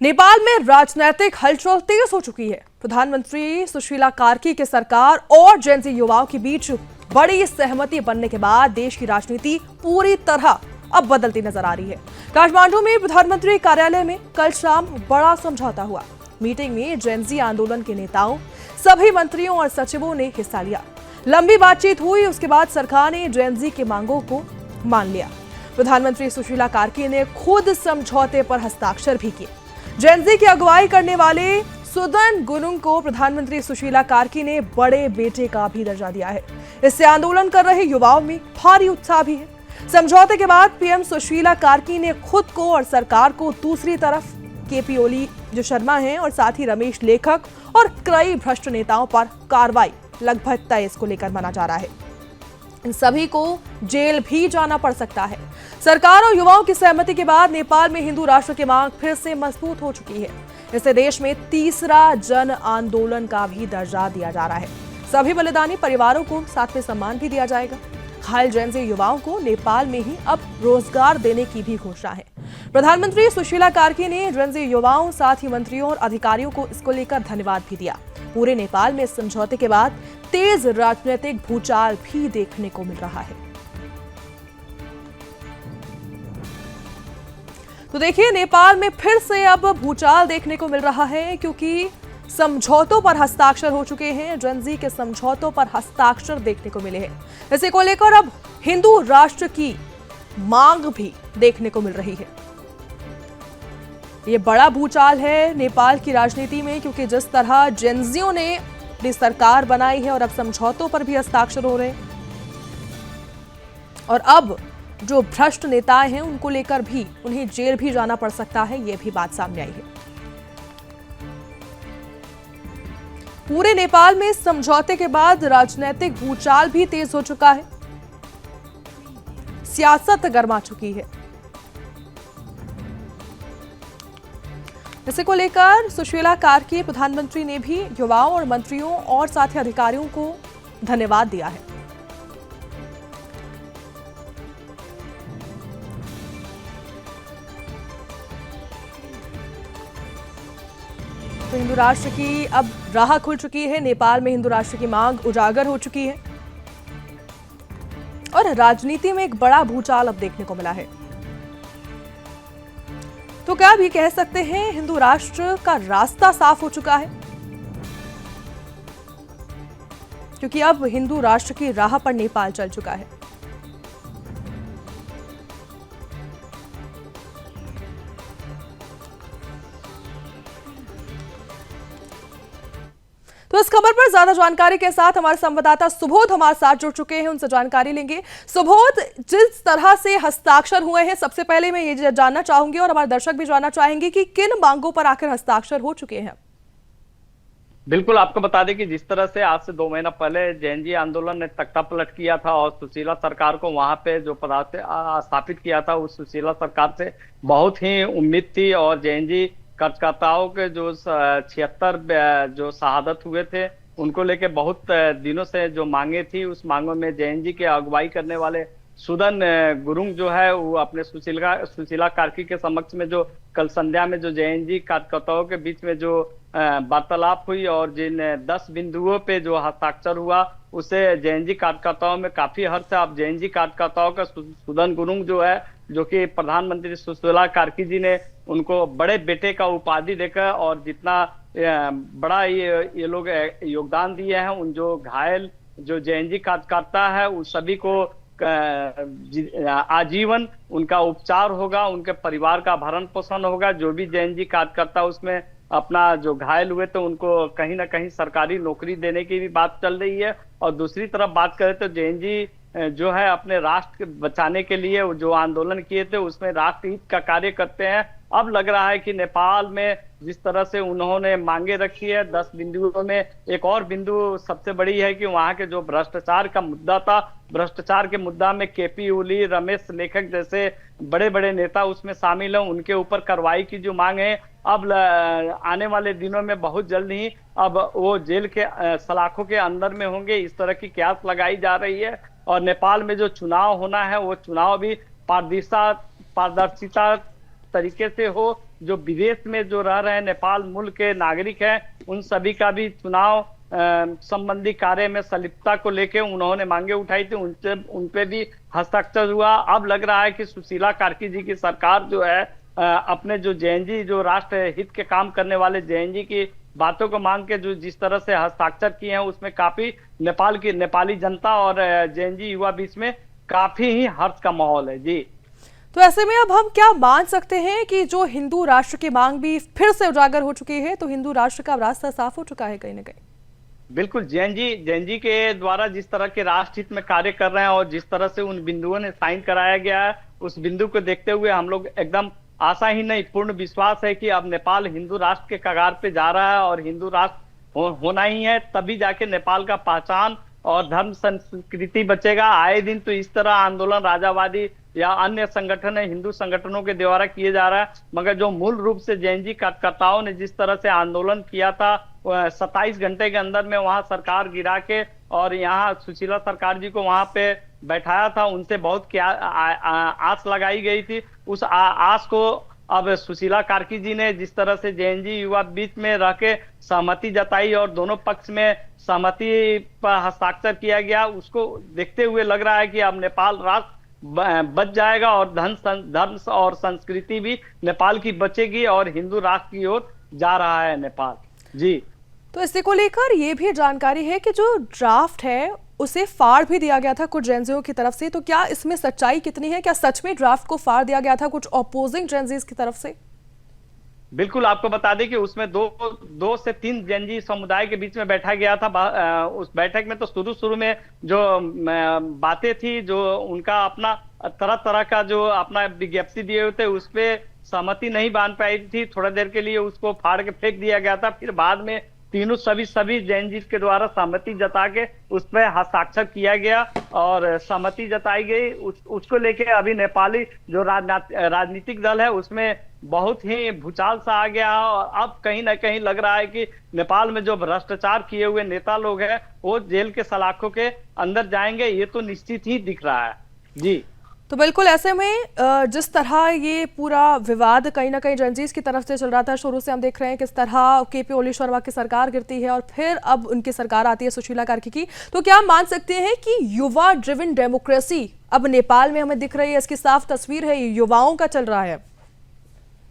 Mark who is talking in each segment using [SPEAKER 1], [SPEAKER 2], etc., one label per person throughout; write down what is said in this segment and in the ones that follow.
[SPEAKER 1] नेपाल में राजनीतिक हलचल तेज हो चुकी है। प्रधानमंत्री सुशीला कार्की की सरकार और जेनजी युवाओं के बीच बड़ी सहमति बनने के बाद देश की राजनीति पूरी तरह अब बदलती नजर आ रही है। काठमांडू में प्रधानमंत्री कार्यालय में कल शाम बड़ा समझौता हुआ। मीटिंग में जेनजी आंदोलन के नेताओं, सभी मंत्रियों और सचिवों ने हिस्सा लिया। लंबी बातचीत हुई, उसके बाद सरकार ने जेनजी की मांगों को मान लिया। प्रधानमंत्री सुशीला कार्की ने खुद समझौते पर हस्ताक्षर भी किए। जेनजी की अगुवाई करने वाले सुदन गुरुंग को प्रधानमंत्री सुशीला कार्की ने बड़े बेटे का भी दर्जा दिया है। इससे आंदोलन कर रहे युवाओं में भारी उत्साह भी है। समझौते के बाद पीएम सुशीला कार्की ने खुद को और सरकार को दूसरी तरफ केपी ओली जो शर्मा हैं और साथ ही रमेश लेखक और कई भ्रष्ट नेताओं पर कार्रवाई लगभग तय इसको लेकर माना जा रहा है। इन सभी को जेल भी जाना पड़ सकता है। सरकार और युवाओं की सहमति के बाद नेपाल में हिंदू राष्ट्र की मांग फिर से मजबूत हो चुकी है। इससे देश में तीसरा जन आंदोलन का भी दर्जा दिया जा रहा है। सभी बलिदानी परिवारों को साथ में सम्मान भी दिया जाएगा। घायल जेनजी युवाओं को नेपाल में ही अब रोजगार देने की भी घोषणा है। प्रधानमंत्री सुशीला कार्की ने जेनजी युवाओं, साथ ही मंत्रियों और अधिकारियों को इसको लेकर धन्यवाद भी दिया। पूरे नेपाल में इस समझौते के बाद तेज राजनीतिक भूचाल भी देखने को मिल रहा है। तो देखिए, नेपाल में फिर से अब भूचाल देखने को मिल रहा है, क्योंकि समझौतों पर हस्ताक्षर हो चुके हैं। जेनजी के समझौतों पर हस्ताक्षर देखने को मिले हैं। इसी को लेकर अब हिंदू राष्ट्र की मांग भी देखने को मिल रही है। ये बड़ा भूचाल है नेपाल की राजनीति में, क्योंकि जिस तरह जेनजियों ने अपनी सरकार बनाई है और अब समझौतों पर भी हस्ताक्षर हो रहे हैं, और अब जो भ्रष्ट नेताएं हैं उनको लेकर भी उन्हें जेल भी जाना पड़ सकता है, यह भी बात सामने आई है। पूरे नेपाल में समझौते के बाद राजनीतिक भूचाल भी तेज हो चुका है। सियासत गर्मा चुकी है। इसी को लेकर सुशीला कार्की प्रधानमंत्री ने भी युवाओं और मंत्रियों और साथ ही अधिकारियों को धन्यवाद दिया है। तो हिंदू राष्ट्र की अब राह खुल चुकी है। नेपाल में हिंदू राष्ट्र की मांग उजागर हो चुकी है और राजनीति में एक बड़ा भूचाल अब देखने को मिला है। तो क्या भी कह सकते हैं, हिंदू राष्ट्र का रास्ता साफ हो चुका है, क्योंकि अब हिंदू राष्ट्र की राह पर नेपाल चल चुका है। तो इस खबर पर ज्यादा जानकारी के साथ हमारे संवाददाता सुबोध हमारे साथ जुड़ चुके हैं, उनसे जानकारी लेंगे। सुबोध, जिस तरह से हस्ताक्षर हुए हैं, सबसे पहले मैं ये जानना चाहूंगी और हमारे दर्शक भी जानना चाहेंगे कि किन मांगों पर आखिर हस्ताक्षर हो चुके हैं।
[SPEAKER 2] बिल्कुल, आपको बता दें कि जिस तरह से आज से 2 महीना पहले जेएनजी आंदोलन ने तख्ता पलट किया था और सुशीला सरकार को वहां पे जो पद से स्थापित किया था, उस सुशीला सरकार से बहुत ही उम्मीद थी और जेएनजी कार्यकर्ताओं के जो 76 जो शहादत हुए थे उनको लेके बहुत दिनों से जो मांगे थी, उस मांगों में जेएनजी के अगुवाई करने वाले सुदन गुरुंग जो है वो अपने सुशीला कार्की के समक्ष में जो कल संध्या में जो जेएनजी कार्यकर्ताओं के बीच में जो वार्तालाप हुई और जिन 10 बिंदुओं पे जो हस्ताक्षर हुआ, उससे जेएनजी कार्यकर्ताओं में काफी हर्ष है। अब जेएनजी कार्यकर्ताओं का सुदन गुरुंग जो है, जो कि प्रधानमंत्री सुशीला कार्की जी ने उनको बड़े बेटे का उपाधि देकर और जितना बड़ा ये लोग योगदान दिए हैं, उन जो घायल जो जेएनजी कार्यकर्ता है उस सभी को आजीवन उनका उपचार होगा, उनके परिवार का भरण पोषण होगा। जो भी जेएनजी कार्यकर्ता उसमें अपना जो घायल हुए तो उनको कहीं ना कहीं सरकारी नौकरी देने की भी बात चल रही है। और दूसरी तरफ बात करें तो जेएनजी जो है अपने राष्ट्र बचाने के लिए जो आंदोलन किए थे उसमें राष्ट्र हित का कार्य करते हैं। अब लग रहा है कि नेपाल में जिस तरह से उन्होंने मांगे रखी है 10 बिंदुओं में एक और बिंदु सबसे बड़ी है कि वहां के जो भ्रष्टाचार का मुद्दा था, भ्रष्टाचार के मुद्दा में केपी ओली, रमेश लेखक जैसे बड़े बड़े नेता उसमें शामिल हैं, उनके ऊपर कार्रवाई की जो मांग है अब आने वाले दिनों में बहुत जल्द ही अब वो जेल के सलाखों के अंदर में होंगे, इस तरह की कयास लगाई जा रही है। और नेपाल में जो चुनाव होना है वो चुनाव भी पारदर्शिता तरीके से हो, जो विदेश में जो रह रहे हैं नेपाल मूल के नागरिक हैं, उन सभी का भी चुनाव संबंधी कार्य में संलिप्तता को लेकर उन्होंने मांगे उठाई थी, उनपे भी हस्ताक्षर हुआ। अब लग रहा है कि सुशीला कार्की जी की सरकार जो है अपने जो जेएनजी, जो राष्ट्र हित के काम करने वाले जेएनजी की बातों को मांग के जो जिस तरह से हस्ताक्षर किए हैं, उसमें काफी नेपाली जनता और जेएनजी युवा बीच में काफी ही हर्ष का माहौल है। जी,
[SPEAKER 1] तो ऐसे में अब हम क्या मान सकते हैं कि जो हिंदू राष्ट्र की मांग भी फिर से उजागर हो चुकी है, तो हिंदू राष्ट्र का रास्ता साफ हो चुका है कहीं ना कहीं?
[SPEAKER 2] बिल्कुल, जेएनजी के द्वारा जिस तरह के राष्ट्र हित में कार्य कर रहे हैं और जिस तरह से उन बिंदुओं ने साइन कराया गया है, उस बिंदु को देखते हुए हम लोग एकदम आशा ही नहीं, पूर्ण विश्वास है कि अब नेपाल हिंदू राष्ट्र के कगार पे जा रहा है और हिंदू राष्ट्र होना ही है, तभी जाके नेपाल का पहचान और धर्म संस्कृति बचेगा। आए दिन तो इस तरह आंदोलन राजावादी या अन्य संगठन है, हिंदू संगठनों के द्वारा किए जा रहा है, मगर जो मूल रूप से जेएनजी कार्यकर्ताओं ने जिस तरह से आंदोलन किया था, 27 घंटे के अंदर में वहां सरकार गिरा के और यहाँ सुशीला सरकार जी को वहां पे बैठाया था, उनसे बहुत क्या आस लगाई गई थी। उस आस को अब सुशीला कार्की जी ने जिस तरह से जेएनजी युवा बीच में रह के सहमति जताई और दोनों पक्ष में सहमति पर हस्ताक्षर किया गया, उसको देखते हुए लग रहा है कि अब नेपाल राष्ट्र बच जाएगा और धर्म और संस्कृति भी नेपाल की बचेगी और हिंदू राष्ट्र की ओर जा रहा है नेपाल। जी,
[SPEAKER 1] तो इसी को लेकर ये भी जानकारी है कि जो ड्राफ्ट है उसे फाड़ भी दिया गया था कुछ जेएनजीओ की तरफ से, तो क्या इसमें सच्चाई कितनी है? क्या सच में ड्राफ्ट को फाड़ दिया गया था कुछ अपोजिंग जेएनजीज की तरफ से?
[SPEAKER 2] बिल्कुल, आपको बता दें कि उसमें दो से तीन जेएनजी समुदाय के बीच में बैठा गया था। उस बैठक में तो शुरू में जो बातें थी, जो उनका अपना तरह तरह का जो अपना विज्ञप्ति दिए हुए थे, उस पर सहमति नहीं बांध पाई थी। थोड़ा देर के लिए उसको फाड़ के फेंक दिया गया था, फिर बाद में तीनों सभी जेएनजी के द्वारा सहमति जता के उस पर हस्ताक्षर किया गया और सहमति जताई गई। उसको लेके अभी नेपाली जो राजनीतिक दल है उसमें बहुत ही भूचाल सा आ गया और अब कहीं ना कहीं लग रहा है कि नेपाल में जो भ्रष्टाचार किए हुए नेता लोग हैं वो जेल के सलाखों के अंदर जाएंगे, ये तो निश्चित ही दिख रहा है। जी,
[SPEAKER 1] तो बिल्कुल ऐसे में जिस तरह ये पूरा विवाद कहीं ना कहीं जेएनजीज की तरफ से चल रहा था, शुरू से हम देख रहे हैं किस तरह केपी ओली शर्मा की सरकार गिरती है और फिर अब उनकी सरकार आती है सुशीला कार्की की, तो क्या हम मान सकते हैं कि युवा ड्रिवन डेमोक्रेसी अब नेपाल में हमें दिख रही है? इसकी साफ तस्वीर है, युवाओं का चल रहा है।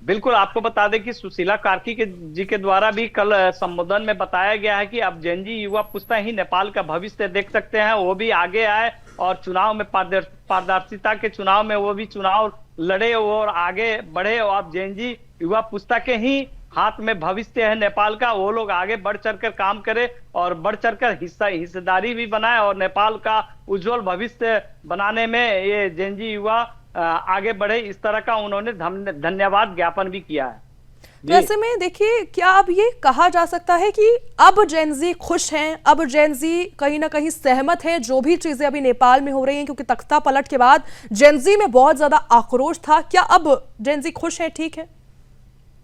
[SPEAKER 2] बिल्कुल, आपको बता दें कि सुशीला कार्की जी के द्वारा भी कल संबोधन में बताया गया है कि अब जेएनजी युवा पुस्ता ही नेपाल का भविष्य देख सकते हैं, वो भी आगे आए और चुनाव में पारदर्शिता के चुनाव में वो भी चुनाव लड़े और आगे बढ़े। और अब जेएनजी युवा पुस्ता के ही हाथ में भविष्य है नेपाल का, वो लोग आगे बढ़ चढ़कर काम करे और बढ़ चढ़कर हिस्सेदारी भी बनाए और नेपाल का उज्जवल भविष्य बनाने में ये जेएनजी युवा आगे बढ़े, इस तरह का उन्होंने धन्यवाद ज्ञापन भी किया है।
[SPEAKER 1] तो ऐसे में देखिए, क्या अब ये कहा जा सकता है कि अब जेएनजी खुश हैं, अब जेएनजी कहीं ना कहीं सहमत है जो भी चीजें अभी नेपाल में हो रही हैं, क्योंकि तख्ता पलट के बाद जेएनजी में बहुत ज्यादा आक्रोश था, क्या अब जेएनजी खुश है, ठीक है?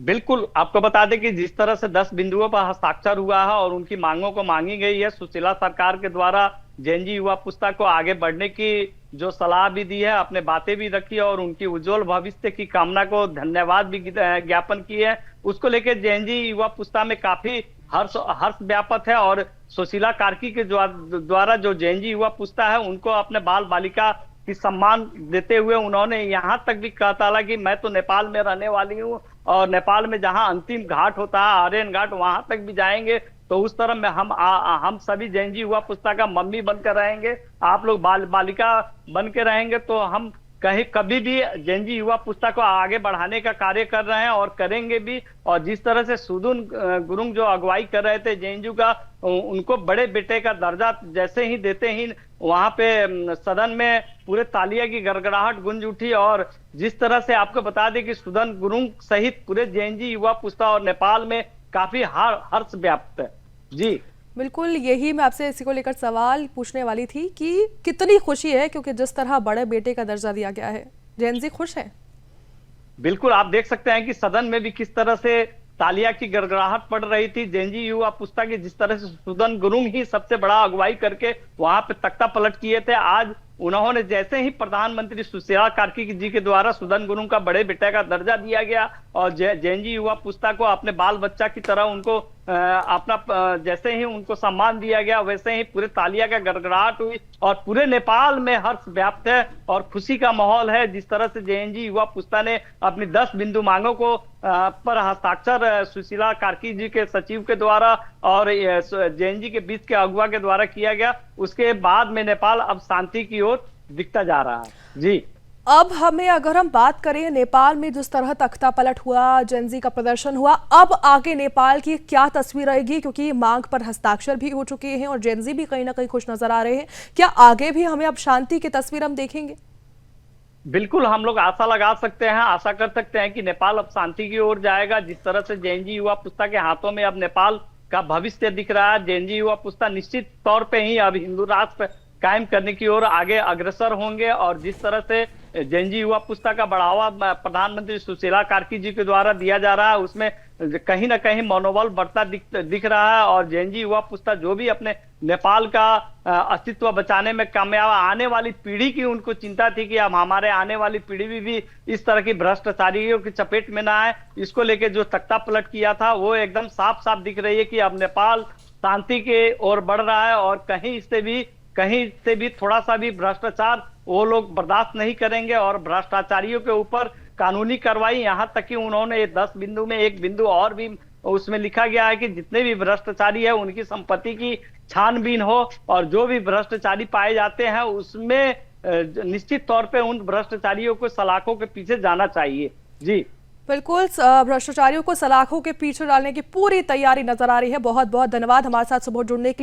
[SPEAKER 2] बिल्कुल, आपको बता दें कि जिस तरह से 10 बिंदुओं पर हस्ताक्षर हुआ है और उनकी मांगों को मांगी गई है, सुशीला सरकार के द्वारा जेएनजी युवा पुस्ता को आगे बढ़ने की जो सलाह भी दी है, अपने बातें भी रखी और उनकी उज्जवल भविष्य की कामना को धन्यवाद भी ज्ञापन किए है, उसको लेकर जेएनजी युवा पुस्ता में काफी हर्ष व्यापत है। और सुशीला कार्की के द्वारा जो जेएनजी युवा पुस्ता है उनको अपने बाल बालिका की सम्मान देते हुए उन्होंने यहाँ तक भी कहा था कि मैं तो नेपाल में रहने वाली हूँ और नेपाल में जहाँ अंतिम घाट होता है आर्यन घाट, वहां तक भी जाएंगे, तो उस तरह में हम सभी जेएनजी युवा पुस्ता का मम्मी बनकर रहेंगे, आप लोग बालिका बन के रहेंगे, तो हम कहीं कभी भी जेएनजी युवा पुस्ता को आगे बढ़ाने का कार्य कर रहे हैं और करेंगे भी। और जिस तरह से सुदुन गुरुंग जो अगुवाई कर रहे थे जेएनयू का, उनको बड़े बेटे का दर्जा जैसे ही देते ही वहां पे सदन में पूरे तालिया की गड़गड़ाहट गूंज उठी। और जिस तरह से आपको बता दें कि सुदन गुरुंग सहित पूरे जेएनजी युवा पुस्ता और नेपाल में काफी हर्ष व्याप्त है। जी
[SPEAKER 1] बिल्कुल, यही मैं आपसे इसी को लेकर सवाल पूछने वाली थी कि कितनी खुशी है, क्योंकि जिस तरह बड़े बेटे का दर्जा दिया गया है, जेएनजी खुश है?
[SPEAKER 2] बिल्कुल, आप देख सकते हैं कि सदन में भी किस तरह से तालिया की गड़गड़ाहट पड़ रही थी। जेएनजी युवा पुस्ता की जिस तरह से सुदन गुरुंग ही सबसे बड़ा अगुवाई करके वहां पे तख्ता पलट किए थे, आज उन्होंने जैसे ही प्रधानमंत्री सुशीला कार्की जी के द्वारा सुदन गुरुंग का बड़े बेटे का दर्जा दिया गया और जेएनजी युवा पुस्ता को अपने बाल बच्चा की तरह उनको अपना जैसे ही उनको सम्मान दिया गया, वैसे ही पूरे तालियां का गड़गड़ाहट हुई और पूरे नेपाल में हर्ष व्याप्त है और खुशी का माहौल है। जिस तरह से जेएनजी युवा पुस्ता ने अपनी 10 बिंदु मांगों को पर हस्ताक्षर सुशीला कार्की जी के सचिव के द्वारा और जेएनजी के बीच के अगुवा के द्वारा किया गया, उसके बाद में नेपाल अब शांति की ओर दिखता जा रहा है। जी,
[SPEAKER 1] अब हमें अगर हम बात करें नेपाल में जिस तरह तख्ता पलट हुआ, जेनजी का प्रदर्शन हुआ, अब आगे नेपाल की क्या तस्वीर रहेगी? क्योंकि मांग पर हस्ताक्षर भी हो चुके हैं और जेनजी भी कहीं ना कहीं खुश नजर आ रहे हैं। क्या आगे भी हमें अब शांति की तस्वीर हम देखेंगे?
[SPEAKER 2] बिल्कुल, हम लोग आशा लगा सकते हैं, आशा कर सकते हैं कि नेपाल अब शांति की ओर जाएगा। जिस तरह से जेएनजी युवा पुस्ता के हाथों में अब नेपाल का भविष्य दिख रहा है, जेएनजी युवा पुस्ता निश्चित तौर पे ही अब हिंदू राष्ट्र कायम करने की ओर आगे अग्रसर होंगे। और जिस तरह से जेएनजी युवा पुस्ता का बढ़ावा प्रधानमंत्री सुशीला कार्की जी के द्वारा दिया जा रहा है, उसमें कहीं ना कहीं मनोबल बढ़ता दिख रहा है। और जेएनजी युवा पुस्ता जो भी अपने नेपाल का अस्तित्व बचाने में कामयाब, आने वाली पीढ़ी की उनको चिंता थी कि अब हमारे आने वाली पीढ़ी भी इस तरह की भ्रष्टाचारियों की चपेट में ना आए, इसको लेके जो तख्ता पलट किया था वो एकदम साफ साफ दिख रही है कि अब नेपाल शांति के ओर बढ़ रहा है और कहीं से भी थोड़ा सा भी भ्रष्टाचार वो लोग बर्दाश्त नहीं करेंगे। और भ्रष्टाचारियों के ऊपर कानूनी कार्रवाई, यहाँ तक कि उन्होंने 10 बिंदु में एक बिंदु और भी उसमें लिखा गया है कि जितने भी भ्रष्टाचारी है उनकी संपत्ति की छानबीन हो और जो भी भ्रष्टाचारी पाए जाते हैं उसमें निश्चित तौर पे उन भ्रष्टाचारियों को सलाखों के पीछे जाना चाहिए। जी
[SPEAKER 1] बिल्कुल, भ्रष्टाचारियों को सलाखों के पीछे डालने की पूरी तैयारी नजर आ रही है। बहुत बहुत धन्यवाद हमारे साथ सुबह जुड़ने के लिए।